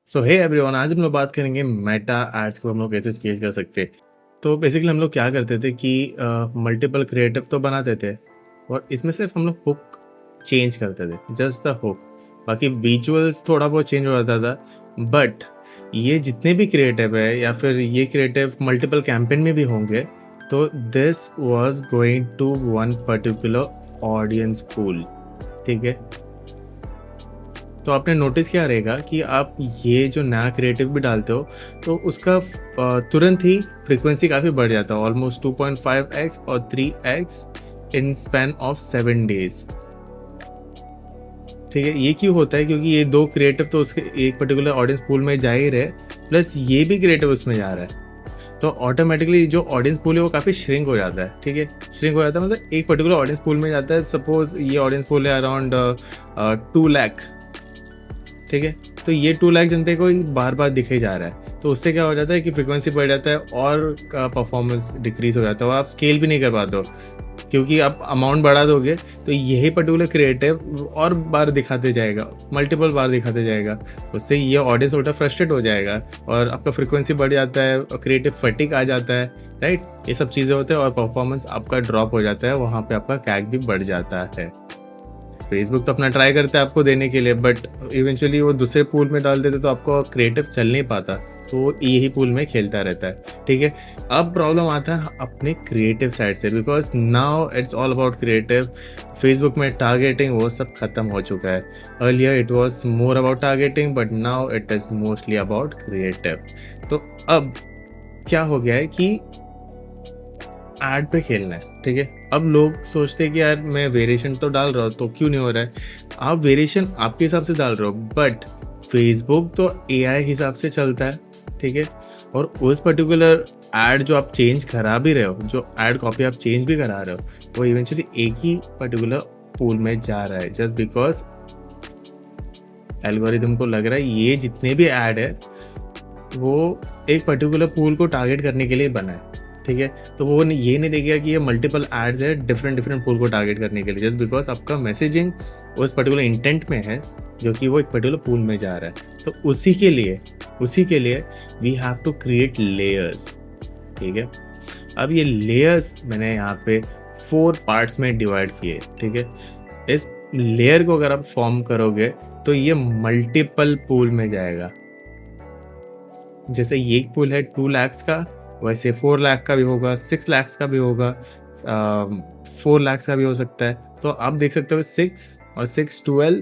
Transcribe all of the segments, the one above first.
सो hey everyone, आज हम लोग बात करेंगे मेटा एड्स को हम लोग कैसे स्केल कर सकते हैं। तो बेसिकली हम लोग क्या करते थे कि मल्टीपल क्रिएटिव तो बनाते थे और इसमें सिर्फ हम लोग हुक चेंज करते थे, जस्ट द हुक। बाकी विजुअल्स थोड़ा बहुत चेंज हो जाता था। बट ये जितने भी क्रिएटिव है या फिर ये क्रिएटिव मल्टीपल कैंपेन में भी होंगे, तो this was going to one particular audience pool. ठीक है, तो आपने नोटिस किया रहेगा कि आप ये जो नया क्रिएटिव भी डालते हो तो उसका तुरंत ही फ्रीक्वेंसी काफ़ी बढ़ जाता है, ऑलमोस्ट 2.5x और 3x in span of 7 days। ठीक है, ये क्यों होता है? क्योंकि ये दो क्रिएटिव तो उसके एक पर्टिकुलर ऑडियंस पूल में जा ही रहे, प्लस ये भी क्रिएटिव उसमें जा रहा है। तो ऑटोमेटिकली जो ऑडियंस पूल है वो काफ़ी श्रिंक हो जाता है। ठीक है, श्रिंक हो जाता है मतलब एक पर्टिकुलर ऑडियंस पूल में जाता है। सपोज ये ऑडियंस पूल है अराउंड 2 लाख। ठीक है, तो ये 2 लाख जनते को ही बार बार दिखे जा रहा है, तो उससे क्या हो जाता है कि फ्रिक्वेंसी बढ़ जाता है और परफॉर्मेंस डिक्रीज हो जाता है और आप स्केल भी नहीं कर पाते हो, क्योंकि आप अमाउंट बढ़ा दोगे तो यही पर्टिकुलर क्रिएटिव और बार दिखाते जाएगा, मल्टीपल बार दिखाते जाएगा। उससे ये ऑडियंस उल्टा फ्रस्ट्रेट हो जाएगा और आपका फ्रिक्वेंसी बढ़ जाता है और क्रिएटिव फटीग आ जाता है। राइट, ये सब चीज़ें होते हैं और परफॉर्मेंस आपका ड्रॉप हो जाता है, वहाँ पे आपका कैक भी बढ़ जाता है। फेसबुक तो अपना ट्राई करता है आपको देने के लिए, बट इवेंचुअली वो दूसरे पूल में डाल देते तो आपको क्रिएटिव चल नहीं पाता, तो वो यही पूल में खेलता रहता है। ठीक है, अब प्रॉब्लम आता है अपने क्रिएटिव साइड से, because now it's all about creative. Facebook में टारगेटिंग वो सब खत्म हो चुका है। Earlier it was more about targeting, but now it is mostly about creative. तो अब क्या हो गया है कि एड पे खेलना है। ठीक है, अब लोग सोचते हैं कि यार मैं वेरिएशन तो डाल रहा हूँ तो क्यों नहीं हो रहा है। आप वेरिएशन आपके हिसाब से डाल रहे हो, बट फेसबुक तो एआई हिसाब से चलता है। ठीक है, और उस पर्टिकुलर एड जो आप चेंज करा भी रहे हो, जो एड कॉपी आप चेंज भी करा रहे हो, वो इवेंचुअली एक ही पर्टिकुलर पूल में जा रहा है, जस्ट बिकॉज एल्गोरिदम को लग रहा है ये जितने भी ऐड है वो एक पर्टिकुलर पूल को टारगेट करने के लिए बना है। ठीक है, तो वो ये नहीं देखेगा कि ये मल्टीपल एड्स है डिफरेंट डिफरेंट पूल को टारगेट करने के लिए, जस्ट बिकॉज आपका मैसेजिंग उस पर्टिकुलर इंटेंट में है जो कि वो एक पर्टिकुलर पूल में जा रहा है। तो उसी के लिए we have to create layers. ठीक है, अब ये लेयर्स मैंने यहाँ पे 4 पार्ट्स में डिवाइड किए। ठीक है, इस लेयर को अगर आप फॉर्म करोगे तो ये मल्टीपल पूल में जाएगा। जैसे ये पूल है 2 लाख का, वैसे 4 लाख का भी होगा, 6 लाख का भी होगा, 4 लाख का भी हो सकता है। तो आप देख सकते हो 6 और 6 12,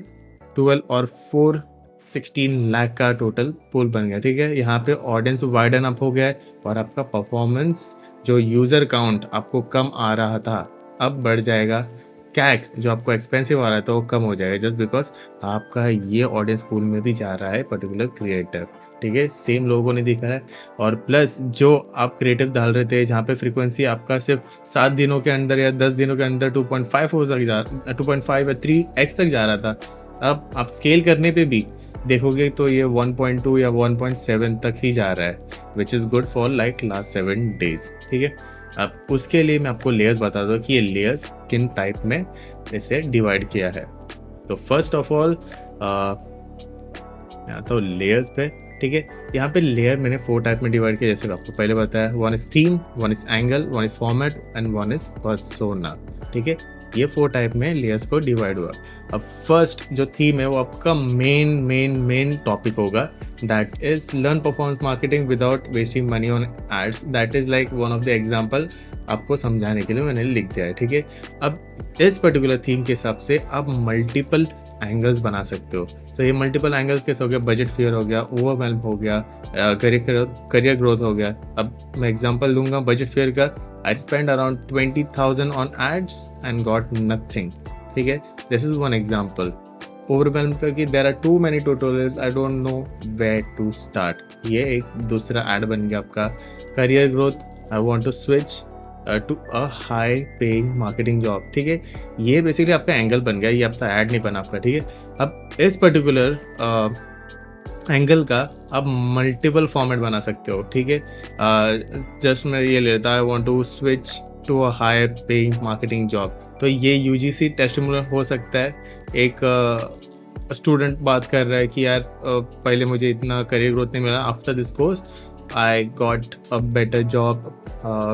12 और 4 16 लाख का टोटल पूल बन गया। ठीक है, यहाँ पे ऑडियंस वाइडन अप हो गया है और आपका परफॉर्मेंस जो यूज़र काउंट आपको कम आ रहा था अब बढ़ जाएगा। कैक जो आपको एक्सपेंसिव आ रहा है तो वो कम हो जाएगा, जस्ट बिकॉज आपका ये ऑडियंस पूल में भी जा रहा है पर्टिकुलर क्रिएटिव। ठीक है, सेम लोगों ने दिखा है। और प्लस जो आप क्रिएटिव डाल रहे थे जहाँ पे फ्रीक्वेंसी आपका सिर्फ 7 दिनों के अंदर या 10 दिनों के अंदर 2.5 हो तक 2.5 या 3x तक जा रहा था, अब आप स्केल करने पे भी देखोगे तो ये 1.2 या 1.7 तक ही जा रहा है, which is good for like last 7 days। ठीक है, अब उसके लिए मैं आपको लेयर्स बता दूँ कि ये लेयर्स किन टाइप में जैसे डिवाइड किया है। तो फर्स्ट ऑफ ऑल तो लेयर्स पे, ठीक है, यहाँ पे लेयर मैंने 4 टाइप में डिवाइड किया, जैसे आपको पहले बताया। 1 is theme, 1 is angle, 1 is format and 1 is persona. ठीक है, ये 4 टाइप में लेयर्स को डिवाइड हुआ। अब फर्स्ट जो थीम है वो आपका मेन टॉपिक होगा, that is learn performance marketing without wasting money on ads. That is like one of the example आपको समझाने के लिए मैंने लिख दिया है। ठीक है, अब इस पर्टिकुलर थीम के हिसाब से आप मल्टीपल एंगल्स बना सकते हो। तो ये मल्टीपल एंगल्स कैसे हो गया? बजट फियर हो गया, ओवरवेल्म हो गया, करियर ग्रोथ हो गया। अब मैं एग्जांपल दूंगा बजट फियर का। I spend around 20,000 on ads and got nothing. ठीक है, this is one example. Overwhelm करके there are too many tutorials, I don't know where to start, ये एक दूसरा ऐड बन गया आपका। Career growth, I want to switch to a high paying marketing job. ठीक है, ये बेसिकली आपका एंगल बन गया, ये आपका ऐड नहीं बना आपका। ठीक है, अब इस पर्टिकुलर एंगल का आप मल्टीपल फॉर्मेट बना सकते हो। ठीक है, जस्ट मैं ये लेता, I want to switch to a high paying marketing job, तो ये यूजीसी टेस्टिमोनियल हो सकता है, एक स्टूडेंट बात कर रहा है कि यार पहले मुझे इतना करियर ग्रोथ नहीं मिला, after this course I got a better job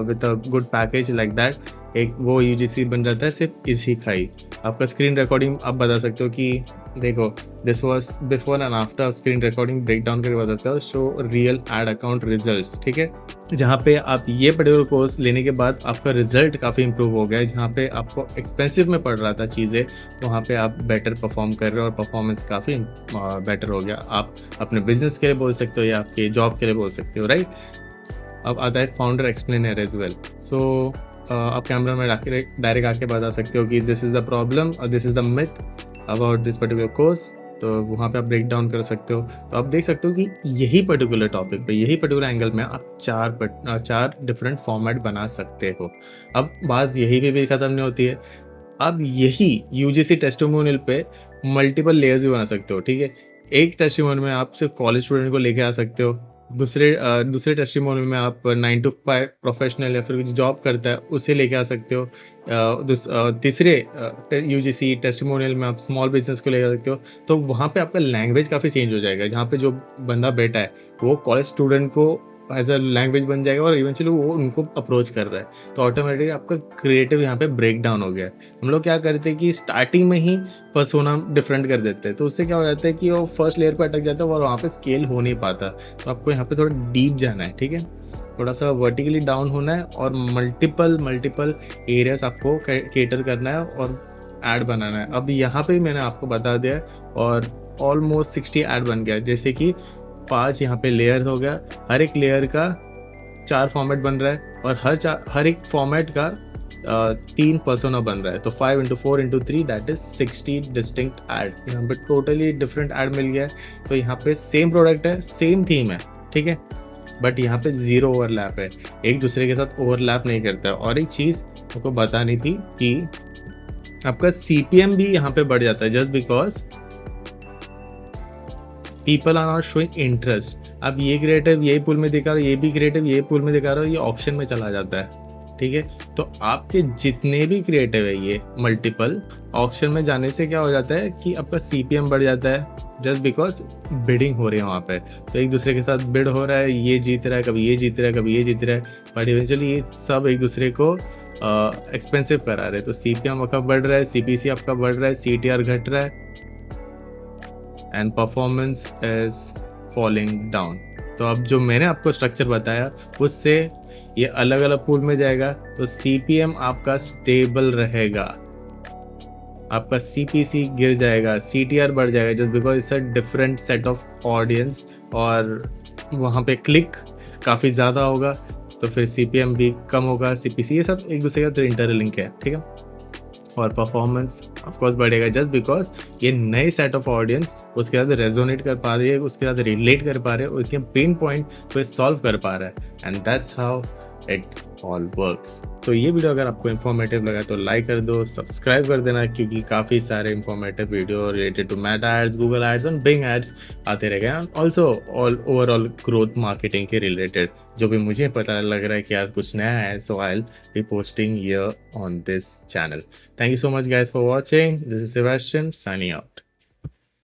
with a good package like that, एक वो यूजीसी बन जाता है सिर्फ इसी का ही। आपका स्क्रीन रिकॉर्डिंग आप बता सकते हो कि देखो this was before and after screen recording break down करके बता सकते हो, show real ad account results, ठीक है। जहाँ पे आप ये पर्टिकुलर कोर्स लेने के बाद आपका रिजल्ट काफ़ी इंप्रूव हो गया है, जहाँ पे आपको एक्सपेंसिव में पड़ रहा था चीज़ें, वहाँ पे आप बेटर परफॉर्म कर रहे हो और परफॉर्मेंस काफ़ी बेटर हो गया। आप अपने बिजनेस के लिए बोल सकते हो या आपके जॉब के लिए बोल सकते हो, राइट। अब आता है फाउंडर एक्सप्लेनर एज वेल। सो आप कैमरा में डायरेक्ट आके बता सकते हो कि दिस इज़ द प्रॉब्लम और this is the myth about this particular course, तो वहाँ पे आप ब्रेक डाउन कर सकते हो। तो आप देख सकते हो कि यही पर्टिकुलर टॉपिक पे, यही पर्टिकुलर एंगल में आप चार डिफरेंट फॉर्मेट बना सकते हो। अब बात यही भी ख़त्म नहीं होती है, आप यही यूजीसी टेस्टिमोनियल पे मल्टीपल लेयर्स भी बना सकते हो, ठीक है। एक टेस्टिमोनियल में आप सिर्फ कॉलेज स्टूडेंट को लेके आ सकते हो, दूसरे टेस्टिमोनियल में आप 9 to 5 प्रोफेशनल या फिर कुछ जॉब करता है उसे लेके आ सकते हो। तीसरे यूजीसी टेस्टिमोनियल में आप स्मॉल बिजनेस को लेके आ सकते हो। तो वहाँ पे आपका लैंग्वेज काफ़ी चेंज हो जाएगा, जहाँ पे जो बंदा बैठा है वो कॉलेज स्टूडेंट को एज अ लैंग्वेज बन जाएगा और इवेंचुअली वो उनको अप्रोच कर रहा है। तो ऑटोमेटिकली आपका क्रिएटिव यहाँ पे ब्रेक डाउन हो गया है। हम लोग क्या करते हैं कि स्टार्टिंग में ही पर्सोना डिफरेंट कर देते हैं, तो उससे क्या हो जाता है कि वो फर्स्ट लेयर पर अटक जाता है और वहाँ पे स्केल हो नहीं पाता। तो आपको यहाँ पे थोड़ा डीप जाना है, ठीक है, थोड़ा सा वर्टिकली डाउन होना है और मल्टीपल एरियाज आपको केटर करना है और ऐड बनाना है। अब यहाँ पे मैंने आपको बता दिया है और ऑलमोस्ट 60 ऐड बन गया, जैसे कि 5 यहाँ पे लेयर हो गया, हर एक लेयर का 4 फॉर्मेट बन रहा है और हर एक फॉर्मेट का 3 पर्सोना बन रहा है। तो 5 into 4 into 3 that is 60 distinct add. यहाँ पे टोटली डिफरेंट ऐड मिल गया है। तो यहाँ पे सेम प्रोडक्ट है, सेम थीम है, ठीक है, बट यहाँ पे जीरो ओवरलैप है, एक दूसरे के साथ ओवरलैप नहीं करता है। और एक चीज़ आपको बतानी थी कि आपका CPM भी यहाँ पे बढ़ जाता है just because people are not showing interest. अब ये क्रिएटिव यही पूल में दिखा रहा हो, ये भी क्रिएटिव ये पूल में दिखा रहा हो, ये ऑप्शन में चला जाता है, ठीक है। तो आपके जितने भी क्रिएटिव है ये मल्टीपल ऑप्शन में जाने से क्या हो जाता है कि आपका CPM बढ़ जाता है जस्ट बिकॉज बिडिंग हो रही है वहाँ पे। तो एक दूसरे के साथ बिड हो रहा है, ये जीत रहा है, कभी ये जीत रहा है, कभी ये जीत रहा है, बट इवेंचुअली ये सब एक दूसरे को एक्सपेंसिव करा रहे हैं। तो CPM आपका बढ़ रहा है, CPC आपका बढ़ रहा है, CTR घट रहा है and performance is falling down. तो अब जो मैंने आपको स्ट्रक्चर बताया उससे ये अलग अलग पूल में जाएगा, तो CPM आपका स्टेबल रहेगा, आपका CPC गिर जाएगा, CTR बढ़ जाएगा just because it's a different set of audience और वहाँ पे क्लिक काफ़ी ज़्यादा होगा, तो फिर CPM भी कम होगा, CPC, ये सब एक दूसरे का इंटरलिंक है, ठीक है। और परफॉर्मेंस ऑफ कोर्स बढ़ेगा जस्ट बिकॉज ये नए सेट ऑफ ऑडियंस उसके साथ रेजोनेट कर पा रही है, उसके साथ रिलेट कर पा रहे हैं, उसके पेन पॉइंट को सॉल्व कर पा रहा है, and that's how it all works. तो ये वीडियो अगर आपको इन्फॉर्मेटिव लगा तो लाइक कर दो, सब्सक्राइब कर देना, क्योंकि काफ़ी सारे informative video related to Meta ads, Google ads और बिंग एड्स आते रहेंगे, and also all overall growth marketing के रिलेटेड जो भी मुझे पता लग रहा है कि यार कुछ नया है, so I will be posting here on this channel. Thank you so much guys for watching. This is Sebastian signing out.